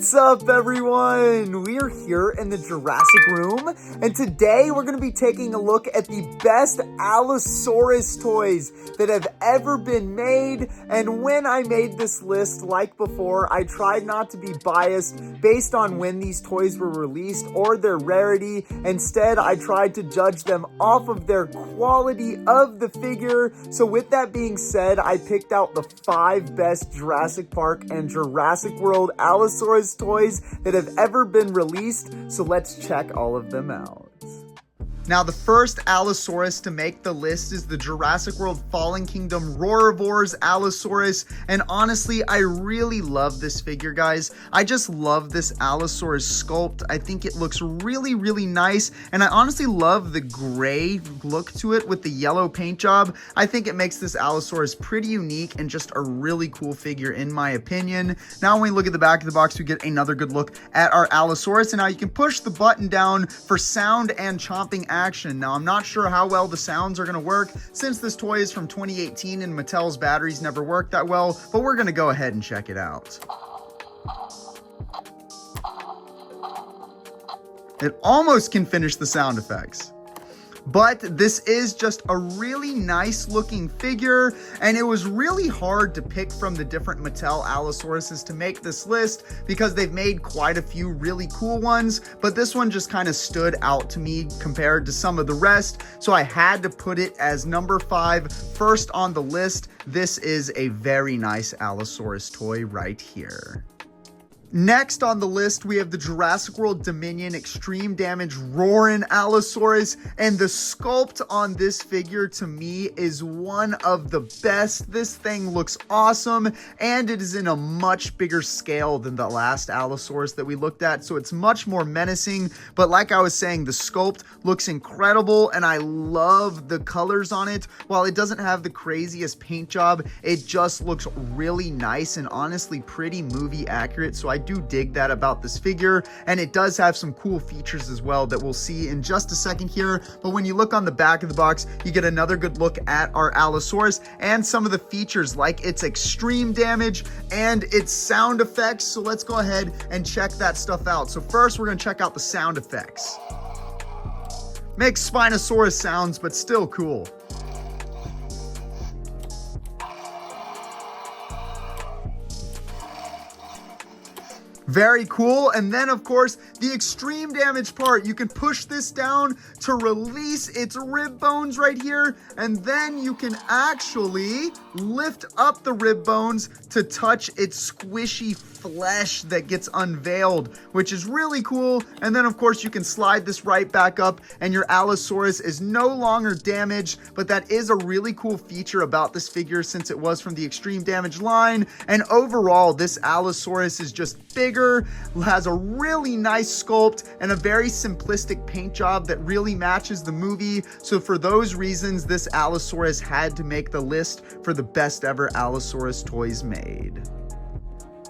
What's up, everyone? We are here in the Jurassic Room, and today we're going to be taking a look at the best Allosaurus toys that have ever been made. And when I made this list, like before, I tried not to be biased based on when these toys were released or their rarity. Instead, I tried to judge them off of their quality of the figure. So with that being said, I picked out the 5 best Jurassic Park and Jurassic World Allosaurus toys that have ever been released, so let's check all of them out. Now, the first Allosaurus to make the list is the Jurassic World Fallen Kingdom Roarivores Allosaurus, and honestly, I really love this figure, guys. I just love this Allosaurus sculpt. I think it looks really, really nice, and I honestly love the gray look to it with the yellow paint job. I think it makes this Allosaurus pretty unique and just a really cool figure in my opinion. Now, when we look at the back of the box, we get another good look at our Allosaurus, and now you can push the button down for sound and chomping action. Now, I'm not sure how well the sounds are going to work since this toy is from 2018 and Mattel's batteries never worked that well, but we're going to go ahead and check it out. It almost can finish the sound effects. But this is just a really nice looking figure, and it was really hard to pick from the different Mattel Allosauruses to make this list because they've made quite a few really cool ones, but this one just kind of stood out to me compared to some of the rest, so I had to put it as number 5 first on the list. This is a very nice Allosaurus toy right here. Next on the list, we have the Jurassic World Dominion Extreme Damage Roarin' Allosaurus, and the sculpt on this figure to me is one of the best. This thing looks awesome, and it is in a much bigger scale than the last Allosaurus that we looked at, so it's much more menacing, but like I was saying, the sculpt looks incredible, and I love the colors on it. While it doesn't have the craziest paint job, it just looks really nice and honestly pretty movie accurate, so I do dig that about this figure, and it does have some cool features as well that we'll see in just a second here. But when you look on the back of the box, you get another good look at our Allosaurus and some of the features like its extreme damage and its sound effects. So let's go ahead and check that stuff out. So first, we're going to check out the sound effects. Makes Spinosaurus sounds, but still cool. Very cool. And then, of course, the extreme damage part. You can push this down to release its rib bones right here, and then you can actually lift up the rib bones to touch its squishy flesh that gets unveiled, which is really cool. And then, of course, you can slide this right back up, and your Allosaurus is no longer damaged, but that is a really cool feature about this figure since it was from the extreme damage line. And overall, this Allosaurus is just bigger, has a really nice sculpt, and a very simplistic paint job that really matches the movie. So for those reasons, this Allosaurus had to make the list for the best ever Allosaurus toys made.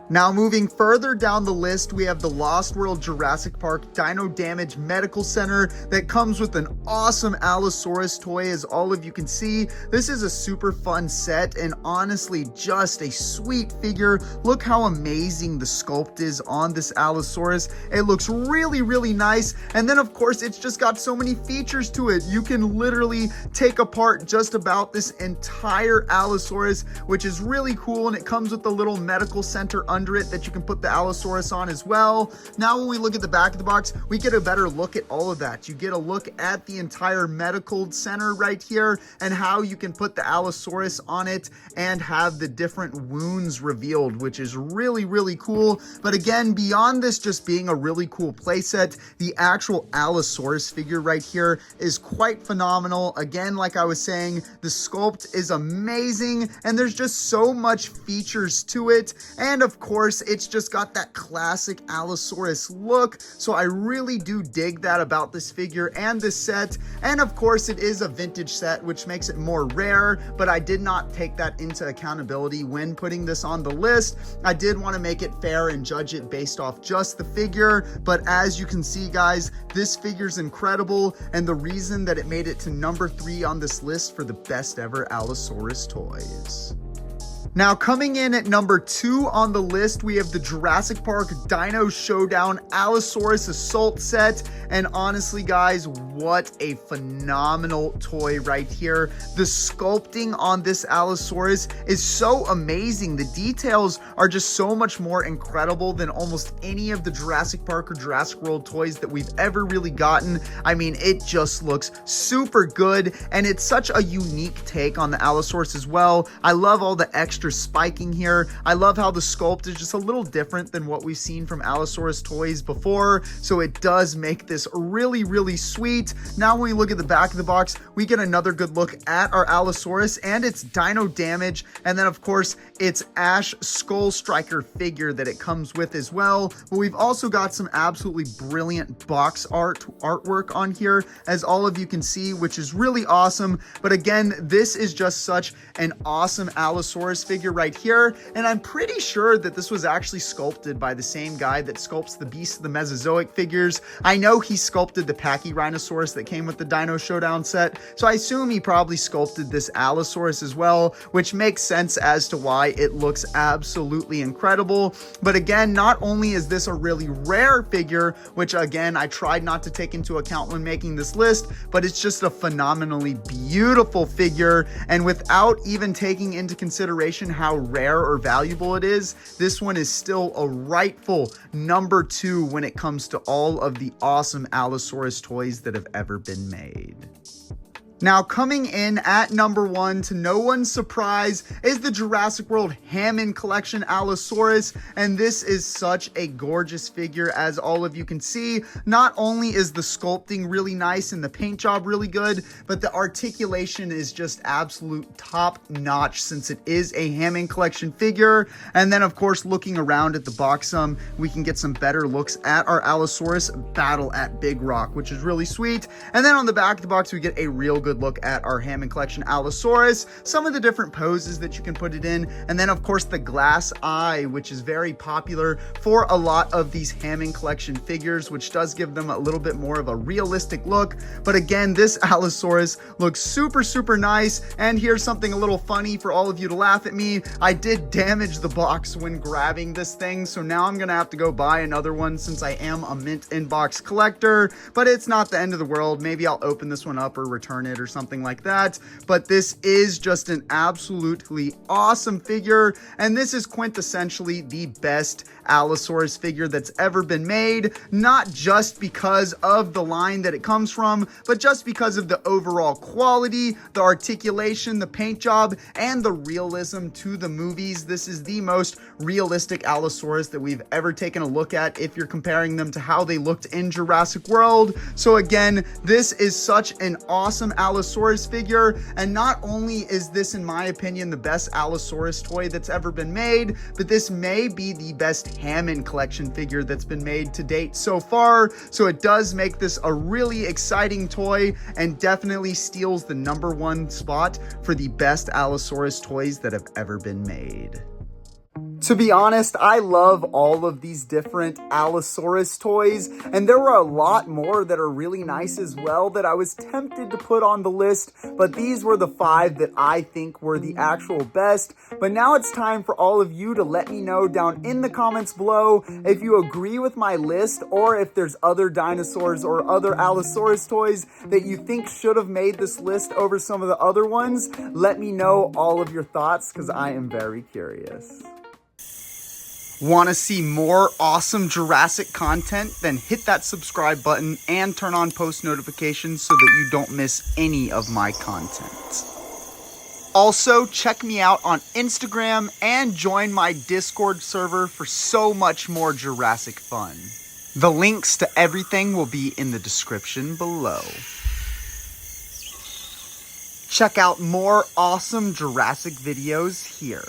Now, moving further down the list, we have the Lost World Jurassic Park Dino Damage Medical Center that comes with an awesome Allosaurus toy, as all of you can see. This is a super fun set and honestly just a sweet figure. Look how amazing the sculpt is on this Allosaurus. It looks really, really nice. And then, of course, it's just got so many features to it. You can literally take apart just about this entire Allosaurus, which is really cool. And it comes with a little medical center under it that you can put the Allosaurus on as well. Now, when we look at the back of the box, we get a better look at all of that. You get a look at the entire medical center right here and how you can put the Allosaurus on it and have the different wounds revealed, which is really, really cool. But again, beyond this just being a really cool playset, the actual Allosaurus figure right here is quite phenomenal. Again, like I was saying, the sculpt is amazing and there's just so much features to it. And of course, it's just got that classic Allosaurus look. So I really do dig that about this figure and this set. And of course, it is a vintage set, which makes it more rare, but I did not take that into accountability when putting this on the list. I did want to make it fair and judge it based off just the figure. But as you can see, guys, this figure's incredible, and the reason that it made it to number 3 on this list for the best ever Allosaurus toys. Now, coming in at number 2 on the list, we have the Jurassic Park Dino Showdown Allosaurus Assault Set. And honestly, guys, what a phenomenal toy right here. The sculpting on this Allosaurus is so amazing. The details are just so much more incredible than almost any of the Jurassic Park or Jurassic World toys that we've ever really gotten. I mean, it just looks super good, and it's such a unique take on the Allosaurus as well. I love all the extra spiking here. I love how the sculpt is just a little different than what we've seen from Allosaurus toys before, so it does make this really, really sweet. Now, when we look at the back of the box, we get another good look at our Allosaurus and its dino damage, and then of course its Ash Skull Striker figure that it comes with as well. But we've also got some absolutely brilliant box artwork on here, as all of you can see, which is really awesome. But again, this is just such an awesome Allosaurus figure right here, and I'm pretty sure that this was actually sculpted by the same guy that sculpts the Beast of the Mesozoic figures. I know he sculpted the Pachyrhinosaurus that came with the Dino Showdown set, so I assume he probably sculpted this Allosaurus as well, which makes sense as to why it looks absolutely incredible. But again, not only is this a really rare figure, which again I tried not to take into account when making this list, but it's just a phenomenally beautiful figure, and without even taking into consideration how rare or valuable it is, this one is still a rightful number 2 when it comes to all of the awesome Allosaurus toys that have ever been made. Now, coming in at number 1, to no one's surprise, is the Jurassic World Hammond Collection Allosaurus, and this is such a gorgeous figure, as all of you can see. Not only is the sculpting really nice and the paint job really good, but the articulation is just absolute top notch since it is a Hammond Collection figure. And then, of course, looking around at the box, we can get some better looks at our Allosaurus battle at Big Rock, which is really sweet. And then on the back of the box, we get a real good look at our Hammond Collection Allosaurus, some of the different poses that you can put it in, and then of course the glass eye, which is very popular for a lot of these Hammond Collection figures, which does give them a little bit more of a realistic look. But again, this Allosaurus looks super, super nice. And here's something a little funny for all of you to laugh at me. I did damage the box when grabbing this thing, so now I'm gonna have to go buy another one since I am a mint inbox collector, but it's not the end of the world. Maybe I'll open this one up or return it or something like that. But this is just an absolutely awesome figure, and this is quintessentially the best Allosaurus figure that's ever been made, not just because of the line that it comes from, but just because of the overall quality, the articulation, the paint job, and the realism to the movies. This is the most realistic Allosaurus that we've ever taken a look at if you're comparing them to how they looked in Jurassic World. So again, this is such an awesome Allosaurus figure, and not only is this, in my opinion, the best Allosaurus toy that's ever been made, but this may be the best Hammond Collection figure that's been made to date so far. So it does make this a really exciting toy, and definitely steals the number 1 spot for the best Allosaurus toys that have ever been made. To be honest, I love all of these different Allosaurus toys, and there were a lot more that are really nice as well that I was tempted to put on the list, but these were the 5 that I think were the actual best. But now it's time for all of you to let me know down in the comments below if you agree with my list, or if there's other dinosaurs or other Allosaurus toys that you think should have made this list over some of the other ones. Let me know all of your thoughts, because I am very curious. Want to see more awesome Jurassic content? Then hit that subscribe button and turn on post notifications so that you don't miss any of my content. Also, check me out on Instagram and join my Discord server for so much more Jurassic fun. The links to everything will be in the description below. Check out more awesome Jurassic videos here.